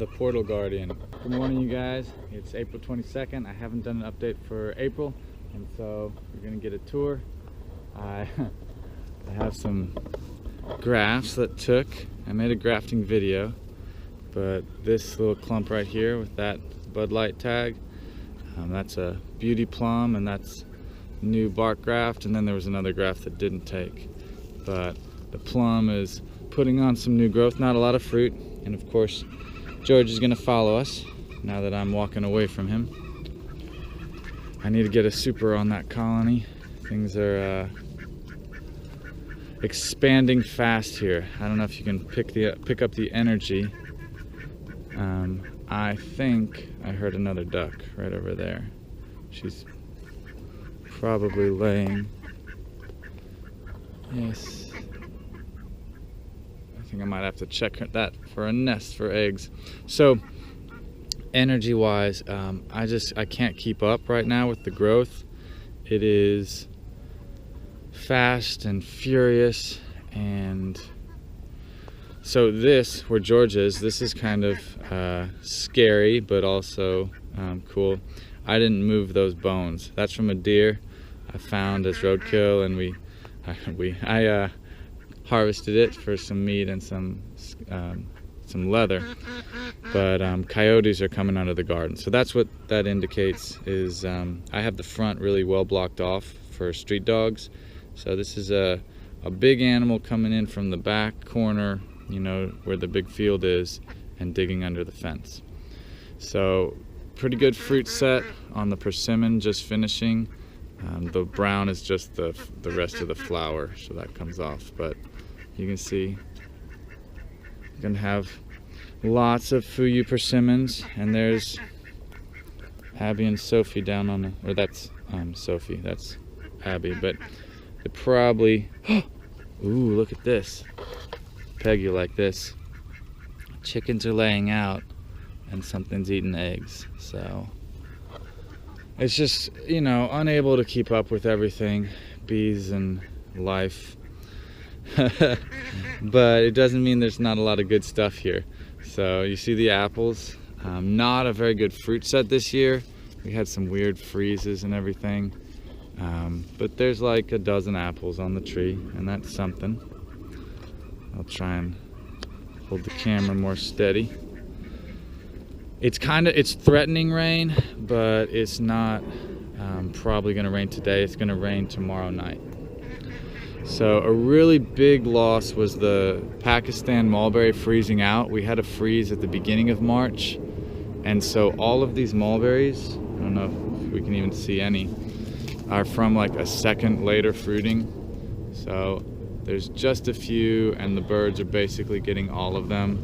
the Portal Guardian. Good morning, you guys. It's April 22nd. I haven't done an update for April, and so we're gonna get a tour. I have some grafts that took. I made a grafting video, but this little clump right here with that Bud Light tag, that's a beauty plum, and that's new bark graft. And then there was another graft that didn't take, but the plum is putting on some new growth, not a lot of fruit. And of course, George is gonna follow us now that I'm walking away from him. I need to get a super on that colony. Things are expanding fast here. I don't know if you can pick up the energy. I think I heard another duck right over there. She's probably laying. Yes. I think I might have to check that for a nest for eggs. So energy wise, I can't keep up right now with the growth. It is fast and furious, and so this, where George is, this is kind of scary, but also cool. I didn't move those bones. That's from a deer I found as roadkill, and I harvested it for some meat and some leather. But coyotes are coming out of the garden, so that's what that indicates. Is I have the front really well blocked off for street dogs. So this is a big animal coming in from the back corner, you know, where the big field is, and digging under the fence. So pretty good fruit set on the persimmon, just finishing. The brown is just the rest of the flower, so that comes off. But you can see you're gonna have lots of Fuyu persimmons, and there's Abby and Sophie down on the, or that's Sophie, that's Abby, but they probably, ooh, look at this. Peg, you like this? Chickens are laying out and something's eating eggs. So it's just, you know, unable to keep up with everything, bees and life. But it doesn't mean there's not a lot of good stuff here. So you see the apples, not a very good fruit set this year. We had some weird freezes and everything. But there's like a dozen apples on the tree, and that's something. I'll try and hold the camera more steady. It's threatening rain, but it's not probably gonna rain today. It's gonna rain tomorrow night. So a really big loss was the Pakistan mulberry freezing out. We had a freeze at the beginning of March, and so all of these mulberries, I don't know if we can even see any, are from like a second later fruiting. So there's just a few, and the birds are basically getting all of them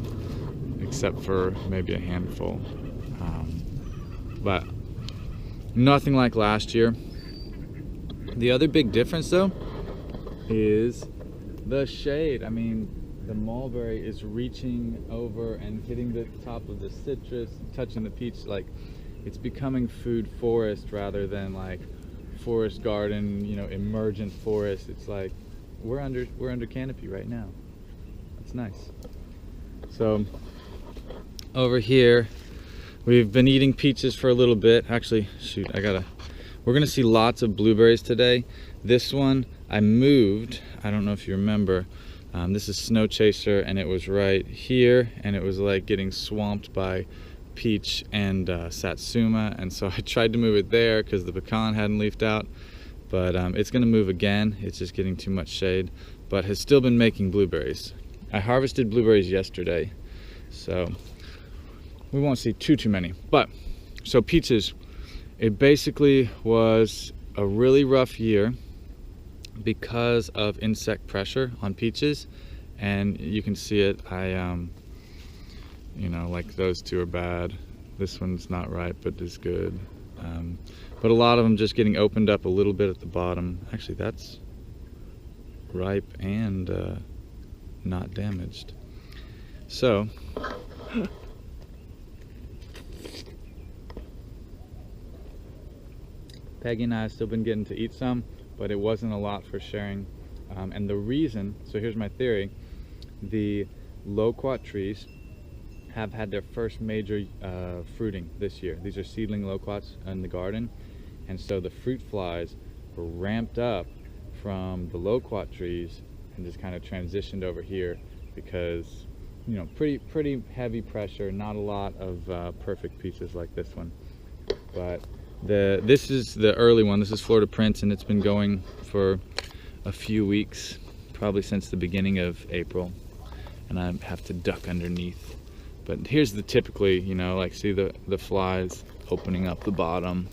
except for maybe a handful. But nothing like last year. The other big difference though is the shade. I mean, the mulberry is reaching over and hitting the top of the citrus, touching the peach. Like, it's becoming food forest rather than like forest garden, you know, emergent forest. It's like we're under canopy right now. It's nice. So over here we've been eating peaches for a little bit. Actually, shoot, we're gonna see lots of blueberries today. This one I moved, I don't know if you remember, this is Snow Chaser, and it was right here, and it was like getting swamped by peach and satsuma, and so I tried to move it there because the pecan hadn't leafed out. But it's gonna move again. It's just getting too much shade, but has still been making blueberries. I harvested blueberries yesterday, so we won't see too many. But so peaches, it basically was a really rough year because of insect pressure on peaches, and you can see it. You know, like those two are bad. This one's not ripe, but is good. But a lot of them just getting opened up a little bit at the bottom. Actually, that's ripe and not damaged. So Peggy and I have still been getting to eat some, but it wasn't a lot for sharing. And the reason, so here's my theory, the loquat trees have had their first major fruiting this year. These are seedling loquats in the garden, and so the fruit flies were ramped up from the loquat trees and just kind of transitioned over here because, you know, pretty heavy pressure, not a lot of perfect pieces like this one. But this is the early one. This is Florida Prince, and it's been going for a few weeks, probably since the beginning of April, and I have to duck underneath. But here's the typically, you know, like see the flies opening up the bottom,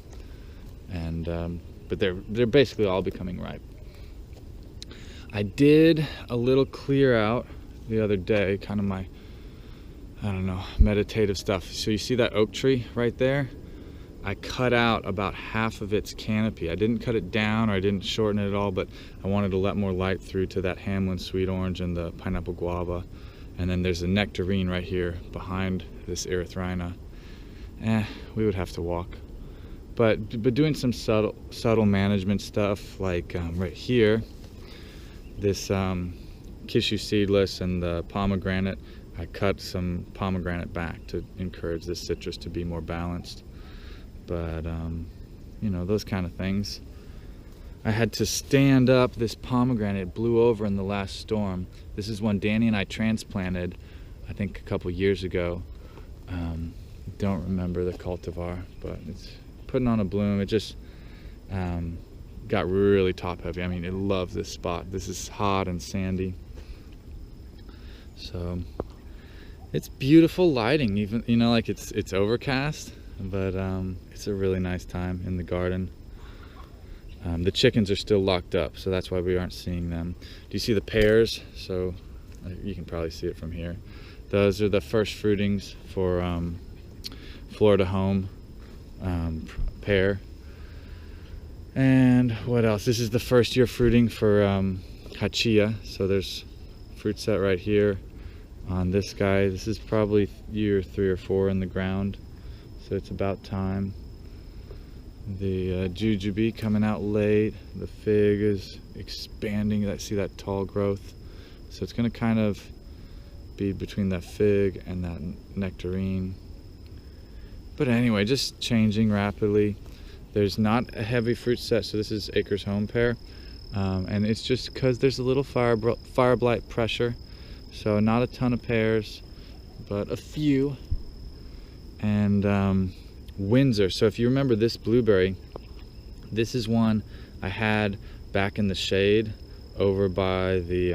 and but they're basically all becoming ripe. I did a little clear out the other day, kind of my, I don't know, meditative stuff. So you see that oak tree right there? I cut out about half of its canopy. I didn't cut it down, or I didn't shorten it at all, but I wanted to let more light through to that Hamlin sweet orange and the pineapple guava. And then there's a nectarine right here behind this erythrina. We would have to walk. But doing some subtle management stuff, like right here, this Kishu seedless and the pomegranate, I cut some pomegranate back to encourage this citrus to be more balanced. But you know, those kind of things. I had to stand up this pomegranate. It blew over in the last storm. This is one Danny and I transplanted, I think a couple years ago. Don't remember the cultivar, but it's putting on a bloom. It just got really top heavy. I mean, it loves this spot. This is hot and sandy. So it's beautiful lighting, even, you know, like it's overcast, but it's a really nice time in the garden. The chickens are still locked up, so that's why we aren't seeing them. Do you see the pears? So you can probably see it from here. Those are the first fruitings for Florida Home pear. And what else? This is the first year fruiting for Hachia. So there's fruit set right here on this guy. This is probably year 3 or 4 in the ground, so it's about time. The jujube coming out late. The fig is expanding. I see that tall growth, so it's going to kind of be between that fig and that nectarine. But anyway, just changing rapidly. There's not a heavy fruit set, so this is Acres Home pear, and it's just because there's a little fire blight pressure, so not a ton of pears, but a few. And Windsor. So if you remember this blueberry, this is one I had back in the shade over by the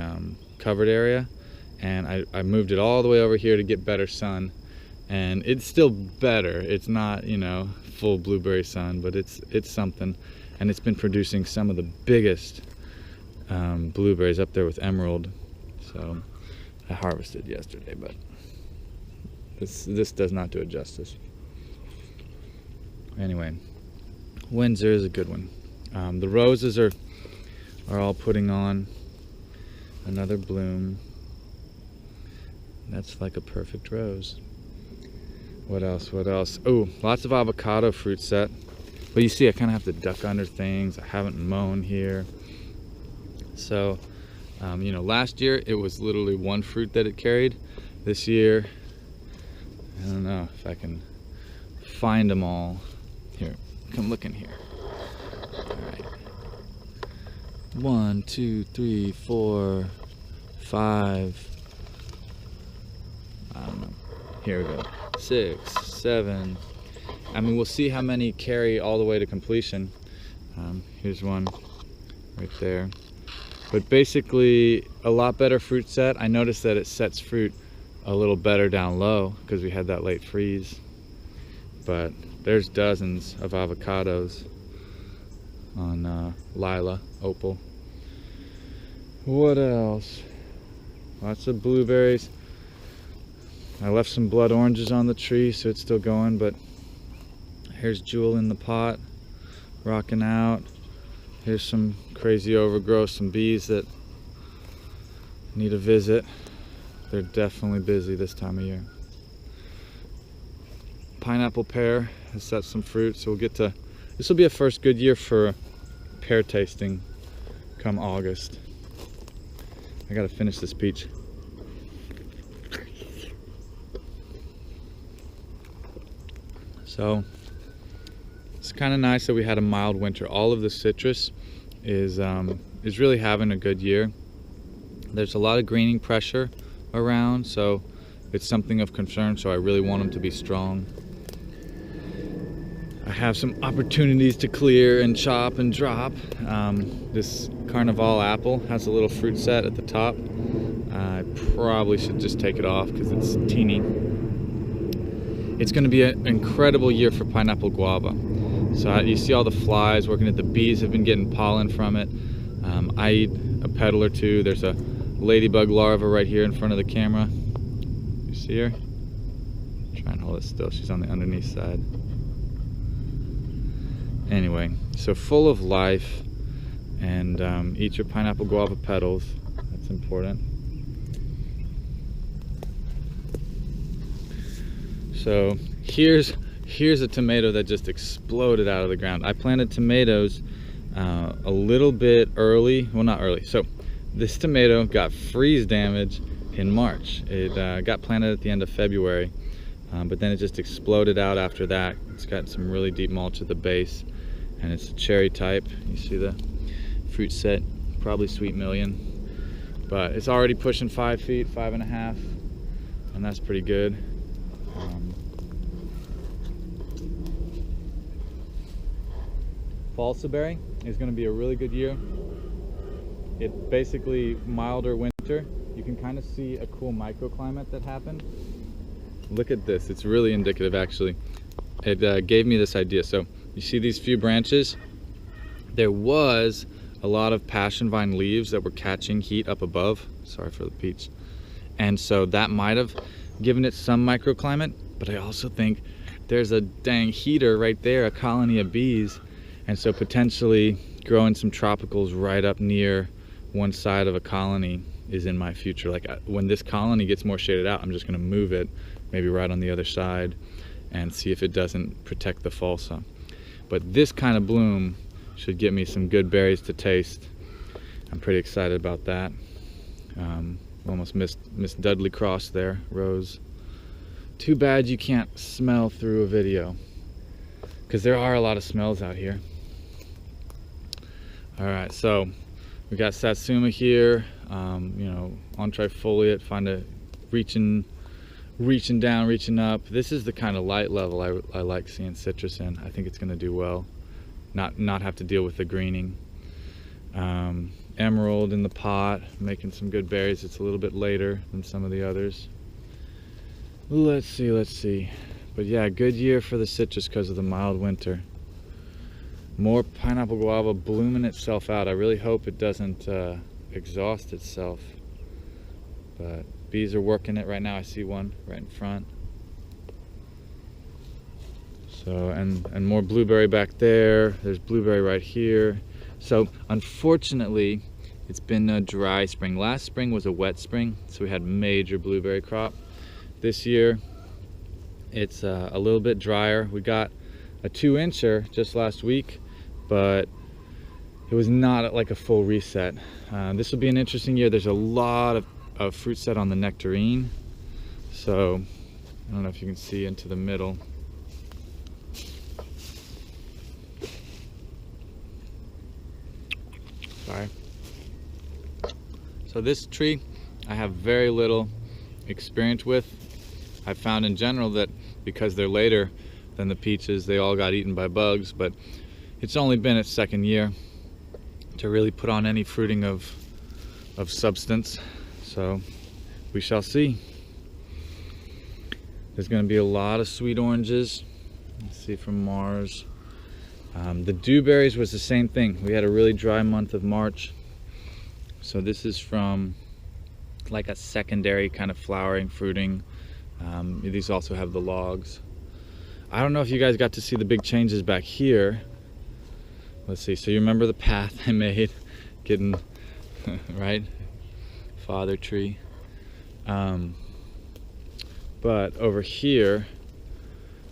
covered area, and I moved it all the way over here to get better sun, and it's still better. It's not, you know, full blueberry sun, but it's something, and it's been producing some of the biggest blueberries up there with emerald. So I harvested yesterday, but this does not do it justice. Anyway, Windsor is a good one. The roses are all putting on another bloom. That's like a perfect rose. What else? What else? Oh, lots of avocado fruit set. But you see, I kind of have to duck under things. I haven't mown here. So, you know, last year it was literally one fruit that it carried. This year, I don't know if I can find them all. Here, come look in here. All right. 1, 2, 3, 4, 5. I don't know. Here we go. 6, 7. I mean, we'll see how many carry all the way to completion. Here's one right there. But basically, a lot better fruit set. I noticed that it sets fruit a little better down low because we had that late freeze. But there's dozens of avocados on Lila, Opal. What else? Lots of blueberries. I left some blood oranges on the tree, so it's still going, but here's Jewel in the pot, rocking out. Here's some crazy overgrowth, some bees that need a visit. They're definitely busy this time of year. Pineapple pear has set some fruit, so we'll get to, this will be a first good year for pear tasting come August. I gotta finish this peach. So it's kind of nice that we had a mild winter. All of the citrus is really having a good year. There's a lot of greening pressure around, so it's something of concern, so I really want them to be strong. I have some opportunities to clear and chop and drop. This Carnival apple has a little fruit set at the top. I probably should just take it off because it's teeny. It's going to be an incredible year for pineapple guava. So you see all the flies working at the bees have been getting pollen from it. I eat a petal or two. There's a ladybug larva right here in front of the camera. You see her? Try and hold it still. She's on the underneath side. Anyway, so full of life, and eat your pineapple guava petals. That's important. So here's a tomato that just exploded out of the ground. I planted tomatoes a little bit early. Well, not early. So this tomato got freeze damage in March. It got planted at the end of February, but then it just exploded out after that. It's got some really deep mulch at the base, and it's a cherry type. You see the fruit set, probably Sweet Million, but it's already pushing 5 feet, 5.5, and that's pretty good. Mulberry is going to be a really good year. It's basically milder winter. You can kind of see a cool microclimate that happened. Look at this. It's really indicative, actually. It gave me this idea. So you see these few branches? There was a lot of passion vine leaves that were catching heat up above. Sorry for the peach. And so that might have given it some microclimate, but I also think there's a dang heater right there, a colony of bees. And so potentially growing some tropicals right up near one side of a colony is in my future. Like when this colony gets more shaded out, I'm just going to move it maybe right on the other side and see if it doesn't protect the falsa. But this kind of bloom should get me some good berries to taste. I'm pretty excited about that. Almost missed Dudley Cross there, Rose. Too bad you can't smell through a video, because there are a lot of smells out here. All right, so we got Satsuma here, you know, on trifoliate, reaching down, reaching up. This is the kind of light level I like seeing citrus in. I think it's gonna do well, not have to deal with the greening. Emerald in the pot, making some good berries. It's a little bit later than some of the others. Let's see. But yeah, good year for the citrus because of the mild winter. More pineapple guava blooming itself out. I really hope it doesn't exhaust itself. But bees are working it right now. I see one right in front. So, and more blueberry back there. There's blueberry right here. So unfortunately, it's been a dry spring. Last spring was a wet spring, so we had major blueberry crop. This year, it's a little bit drier. We got a 2-incher just last week, but it was not like a full reset. This will be an interesting year. There's a lot of fruit set on the nectarine. So I don't know if you can see into the middle. Sorry. So this tree I have very little experience with. I've found in general that because they're later than the peaches, they all got eaten by bugs, but it's only been its 2nd year to really put on any fruiting of substance. So we shall see. There's going to be a lot of sweet oranges. Let's see from Mars. The dewberries was the same thing. We had a really dry month of March. So this is from like a secondary kind of flowering, fruiting. These also have the logs. I don't know if you guys got to see the big changes back here. Let's see. So you remember the path I made getting right? Father tree. But over here,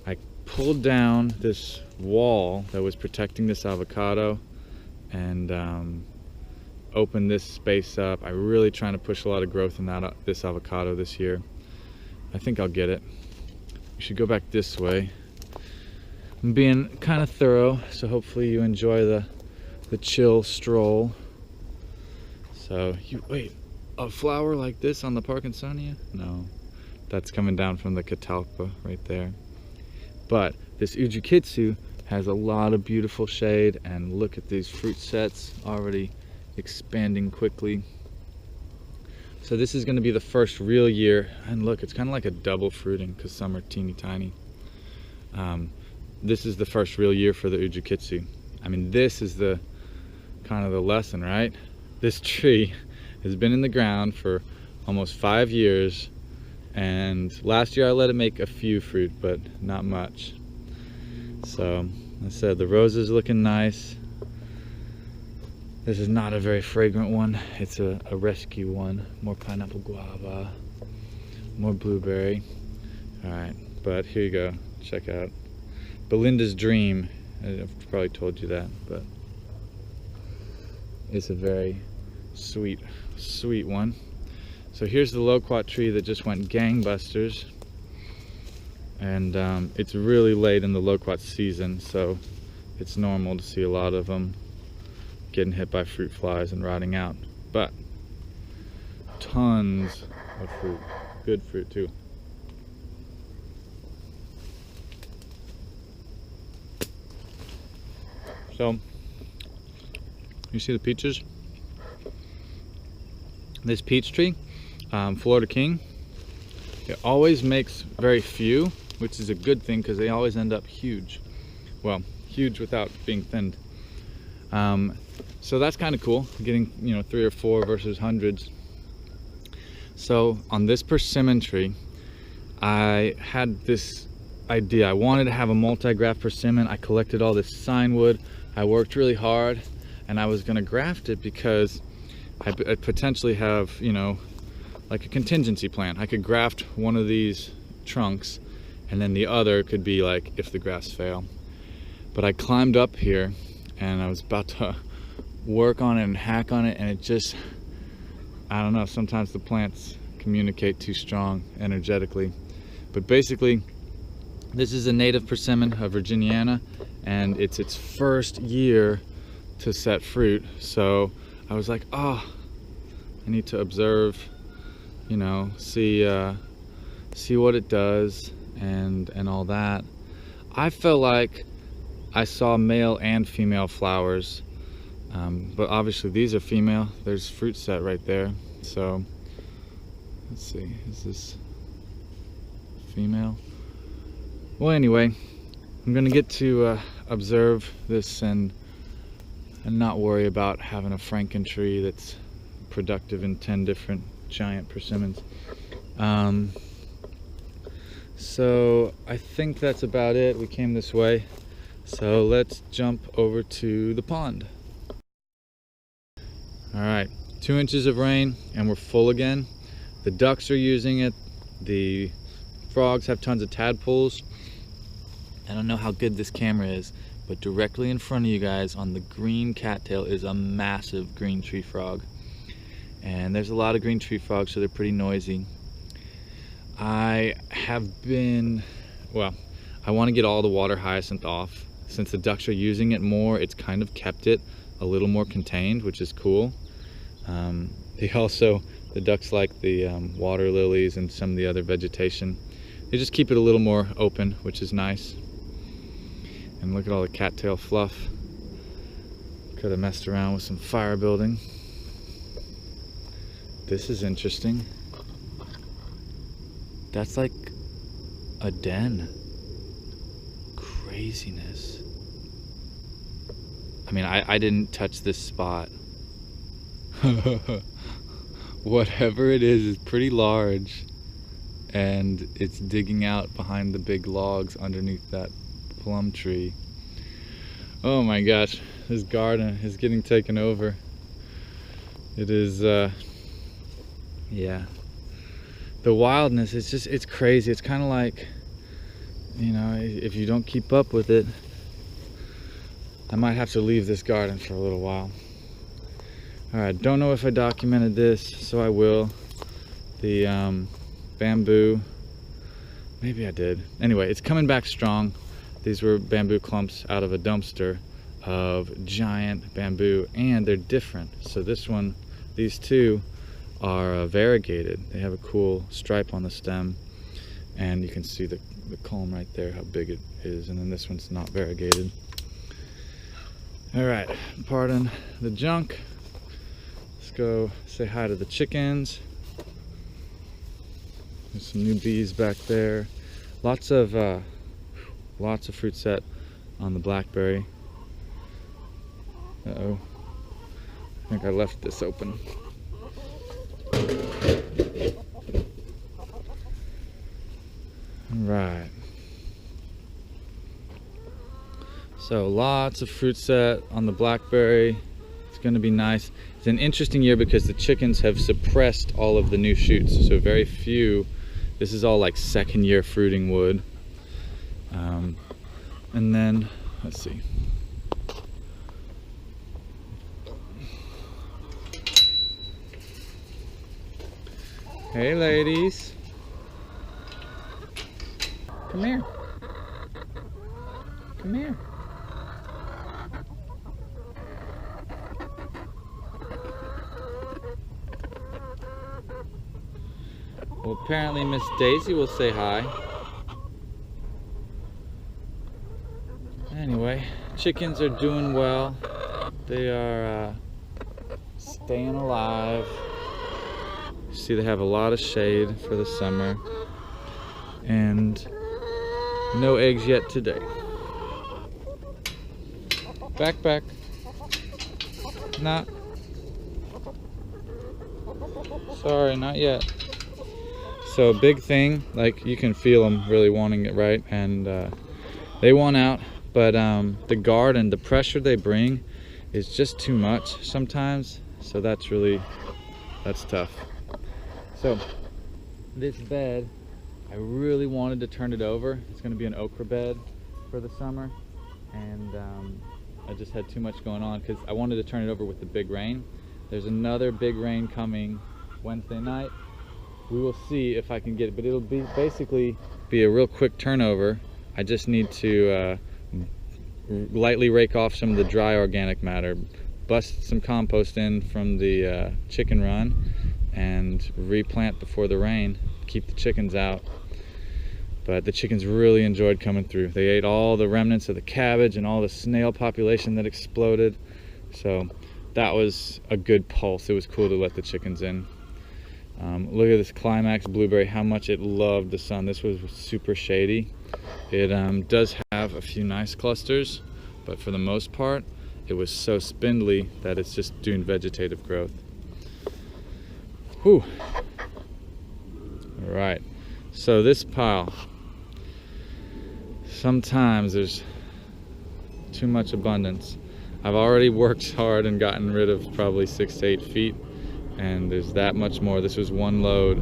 I pulled down this wall that was protecting this avocado and opened this space up. I'm really trying to push a lot of growth in this avocado this year. I think I'll get it. We should go back this way. I'm being kind of thorough, so hopefully you enjoy the chill stroll. So wait, a flower like this on the Parkinsonia? No, that's coming down from the catalpa right there. But this Ujikitsu has a lot of beautiful shade, and look at these fruit sets already expanding quickly. So this is going to be the first real year, and look, it's kind of like a double fruiting because some are teeny tiny. This is the first real year for the Ujikitsu. I mean, this is the kind of the lesson, right? This tree has been in the ground for almost 5 years, and last year I let it make a few fruit, but not much. So I said the rose is looking nice. This is not a very fragrant one. It's a rescue one. More pineapple guava, more blueberry. All right, but here you go. Check out Belinda's Dream. I've probably told you that, but it's a very sweet one. So here's the Loquat tree that just went gangbusters, and it's really late in the Loquat season, so it's normal to see a lot of them getting hit by fruit flies and rotting out, but tons of fruit, good fruit too. So you see the peaches? This peach tree, Florida King, it always makes very few, which is a good thing because they always end up huge. Well, huge without being thinned. So that's kind of cool, getting 3 or 4 versus hundreds. So on this persimmon tree, I had this idea. I wanted to have a multi-graft persimmon. I collected all this sign wood. I worked really hard, and I was going to graft it because I potentially have, like a contingency plan. I could graft one of these trunks, and then the other could be like if the grafts fail. But I climbed up here, and I was about to work on it and hack on it, and it just, I don't know, sometimes the plants communicate too strong energetically. But basically, this is a native persimmon of Virginiana, and it's its first year to set fruit. So I was like, oh, I need to observe, see what it does and all that. I felt like I saw male and female flowers, but obviously these are female. There's fruit set right there. So let's see, is this female? Well, anyway, I'm gonna get to observe this and not worry about having a Franken tree that's productive in 10 different giant persimmons. So I think that's about it. We came this way, so let's jump over to the pond. All right, 2 inches of rain and we're full again. The ducks are using it. The frogs have tons of tadpoles. I don't know how good this camera is, but directly in front of you guys on the green cattail is a massive green tree frog. And there's a lot of green tree frogs, so they're pretty noisy. I want to get all the water hyacinth off. Since the ducks are using it more, it's kind of kept it a little more contained, which is cool. The ducks like the water lilies and some of the other vegetation. They just keep it a little more open, which is nice. And look at all the cattail fluff. Could have messed around with some fire building. This is interesting. That's like a den. Craziness. I mean, I didn't touch this spot. Whatever it is pretty large, and it's digging out behind the big logs underneath that plum tree. Oh my gosh, this garden is getting taken over. It is, yeah. The wildness, it's crazy. It's kind of like, if you don't keep up with it, I might have to leave this garden for a little while. All right, don't know if I documented this, so I will. The bamboo, maybe I did. Anyway, it's coming back strong. These were bamboo clumps out of a dumpster of giant bamboo, and they're different. So this one, these two are variegated. They have a cool stripe on the stem, and you can see the culm right there, how big it is. And then this one's not variegated. All right, pardon the junk. Let's go say hi to the chickens. There's some new bees back there. Lots of fruit set on the blackberry. Uh-oh, I think I left this open. All right. So lots of fruit set on the blackberry. It's going to be nice. It's an interesting year because the chickens have suppressed all of the new shoots, so very few. This is all like second year fruiting wood. And then, let's see. Hey ladies. Come here. Come here. Well, apparently Miss Daisy will say hi. Anyway, chickens are doing well. They are staying alive. You see they have a lot of shade for the summer. And no eggs yet today. Back, back. Not. Sorry, not yet. So big thing, like you can feel them really wanting it, right? And they want out, but the garden, the pressure they bring is just too much sometimes. So that's tough. So this bed, I really wanted to turn it over. It's going to be an okra bed for the summer, and I just had too much going on because I wanted to turn it over with the big rain. There's another big rain coming Wednesday night. We will see if I can get it, but it'll basically be a real quick turnover. I just need to lightly rake off some of the dry organic matter, bust some compost in from the chicken run, and replant before the rain, keep the chickens out. But the chickens really enjoyed coming through. They ate all the remnants of the cabbage and all the snail population that exploded. So that was a good pulse. It was cool to let the chickens in. Look at this climax blueberry, how much it loved the sun. This was super shady. It does have a few nice clusters, but for the most part, it was so spindly that it's just doing vegetative growth. Whew. All right, so this pile, sometimes there's too much abundance. I've already worked hard and gotten rid of probably 6 to 8 feet, and there's that much more. This was one load.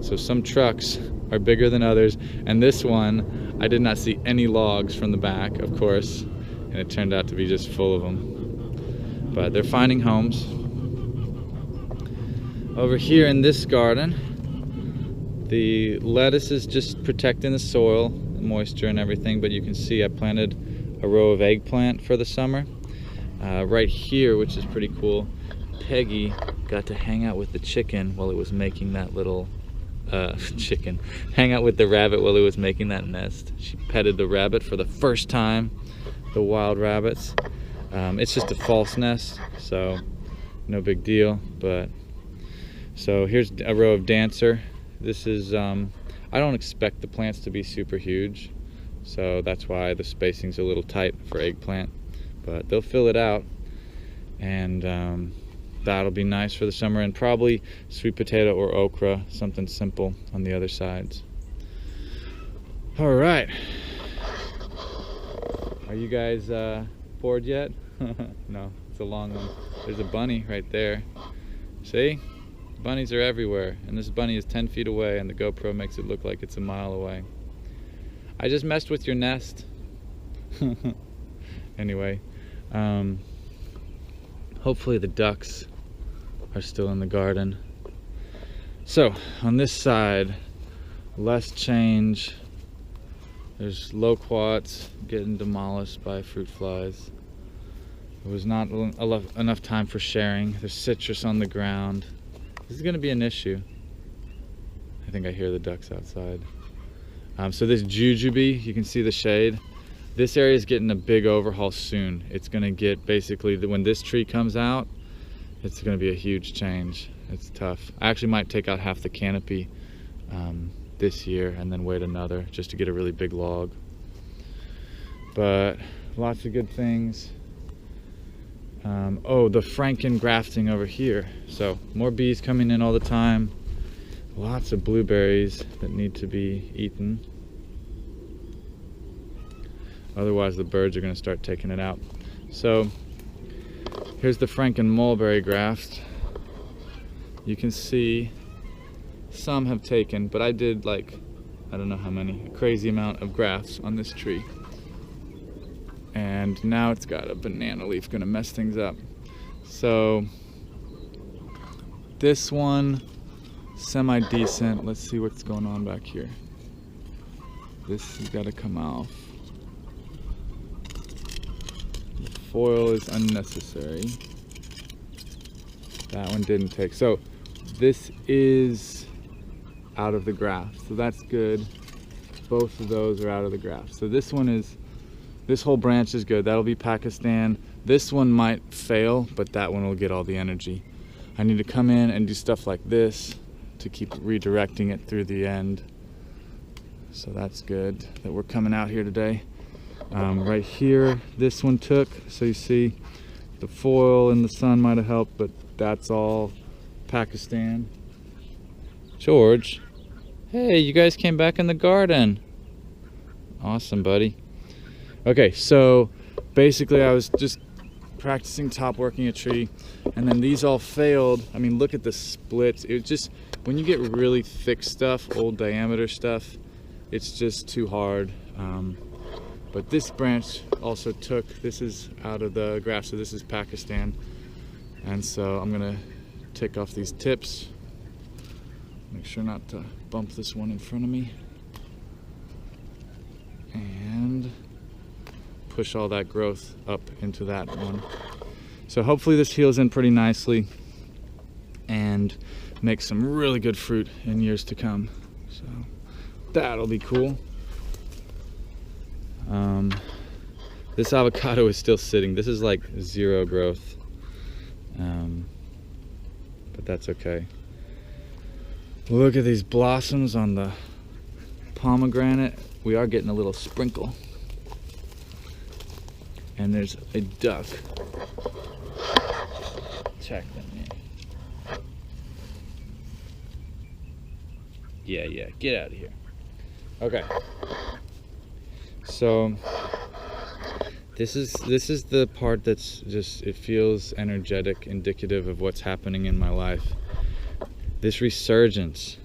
So some trucks are bigger than others, and this one, I did not see any logs from the back, of course, and it turned out to be just full of them. But they're finding homes. Over here in this garden, the lettuce is just protecting the soil, moisture and everything, but you can see I planted a row of eggplant for the summer. Right here, which is pretty cool, Peggy got to hang out with the chicken while it was making that little hang out with the rabbit while it was making that nest. She petted the rabbit for the first time, the wild rabbits. It's just a false nest, so no big deal. But so here's a row of dancer. This is I don't expect the plants to be super huge, so that's why the spacing's a little tight for eggplant, but they'll fill it out, and that'll be nice for the summer. And probably sweet potato or okra, something simple on the other sides. All right, are you guys bored yet? No, it's a long one. There's a bunny right there. See? Bunnies are everywhere, and this bunny is 10 feet away, and the GoPro makes it look like it's a mile away. I just messed with your nest. Anyway, hopefully the ducks are still in the garden. So on this side, less change There's loquats getting demolished by fruit flies. There was not enough time for sharing. There's citrus on the ground. This is going to be an issue. I think I hear the ducks outside. So this jujube, you can see the shade. This area is getting a big overhaul soon. It's going to get basically, when this tree comes out, it's going to be a huge change. It's tough. I actually might take out half the canopy this year and then wait another just to get a really big log. But lots of good things. Oh, the Franken grafting over here. So more bees coming in all the time. Lots of blueberries that need to be eaten. Otherwise the birds are going to start taking it out. So here's the Franken mulberry graft. You can see some have taken, but I did like, I don't know how many, a crazy amount of grafts on this tree. And now it's got a banana leaf, gonna mess things up. So this one, semi-decent. Let's see what's going on back here. This has got to come off. The foil is unnecessary. That one didn't take. So this is out of the graft, so that's good. Both of those are out of the graft. So this one is, this whole branch is good. That'll be Pakistan. This one might fail, but that one will get all the energy. I need to come in and do stuff like this to keep redirecting it through the end. So that's good that we're coming out here today. Right here, this one took, so you see the foil in the sun might have helped, but that's all Pakistan. George, hey, you guys came back in the garden. Awesome, buddy. Okay, so basically I was just practicing top working a tree, and then these all failed. I mean, look at the splits. It just, when you get really thick stuff, old diameter stuff, it's just too hard. But this branch also took, this is out of the graft, so this is Pakistan. And so I'm gonna take off these tips. Make sure not to bump this one in front of me. And push all that growth up into that one. So hopefully this heals in pretty nicely and makes some really good fruit in years to come. So that'll be cool. This avocado is still sitting. This is like zero growth, but that's okay. Look at these blossoms on the pomegranate. We are getting a little sprinkle. And there's a duck. Check them in. Yeah, get out of here. Okay. So this is the part that's just, it feels energetic, indicative of what's happening in my life. This resurgence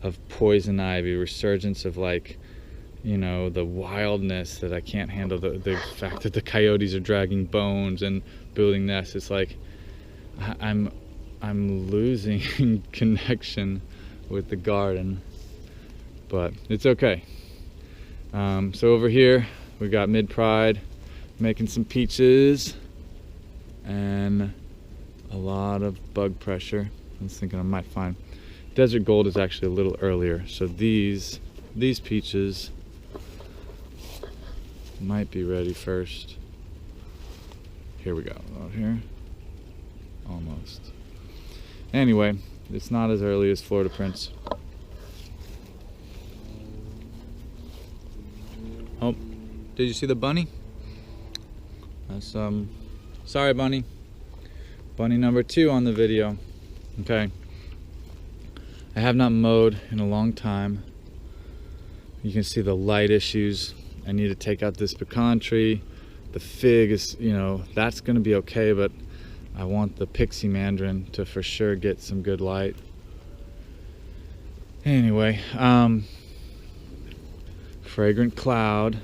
of poison ivy, resurgence of, like, you know, the wildness that I can't handle, the fact that the coyotes are dragging bones and building nests. It's like I'm losing connection with the garden, but it's okay. So over here we got mid-pride making some peaches and a lot of bug pressure. I was thinking I might find desert gold is actually a little earlier, so these peaches might be ready first. Here we go. Out here, almost. Anyway, it's not as early as Florida Prince. Oh, did you see the bunny? That's sorry, bunny. Bunny number 2 on the video. Okay. I have not mowed in a long time. You can see the light issues. I need to take out this pecan tree. The fig is, you know, that's gonna be okay, but I want the pixie mandarin to for sure get some good light. Anyway, fragrant cloud,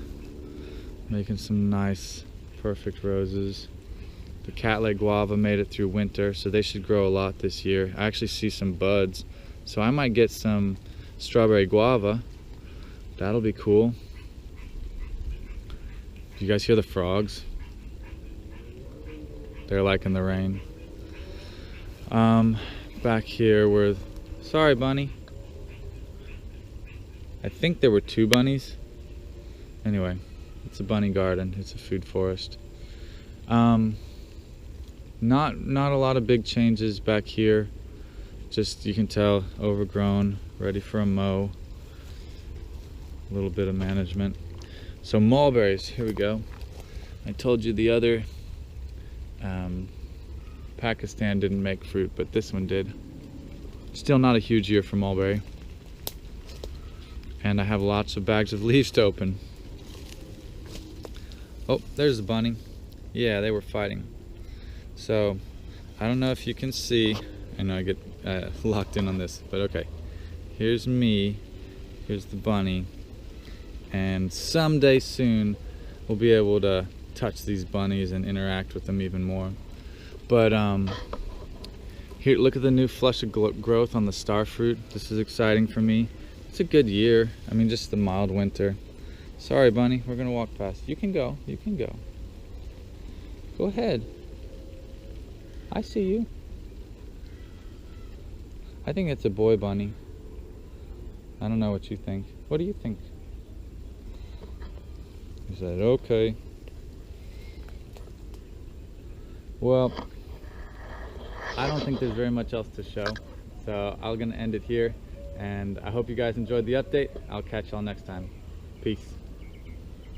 making some nice, perfect roses. The cat-leg guava made it through winter, so they should grow a lot this year. I actually see some buds, so I might get some strawberry guava. That'll be cool. Do you guys hear the frogs? They're liking the rain. Back here we're, sorry bunny. I think there were 2 bunnies. Anyway, it's a bunny garden. It's a food forest. Not a lot of big changes back here. Just, you can tell, overgrown, ready for a mow. A little bit of management. So mulberries, here we go. I told you the other Pakistan didn't make fruit, but this one did. Still not a huge year for mulberry. And I have lots of bags of leaves to open. Oh, there's a bunny. Yeah, they were fighting. So, I don't know if you can see. I know I get locked in on this, but okay. Here's me. Here's the bunny. And someday soon, we'll be able to touch these bunnies and interact with them even more. But here, look at the new flush of growth on the star fruit. This is exciting for me. It's a good year. I mean, just the mild winter. Sorry, bunny, we're gonna walk past. You can go, you can go. Go ahead. I see you. I think it's a boy bunny. I don't know what you think. What do you think? He said, okay. Well, I don't think there's very much else to show. So I'm gonna end it here. And I hope you guys enjoyed the update. I'll catch y'all next time. Peace.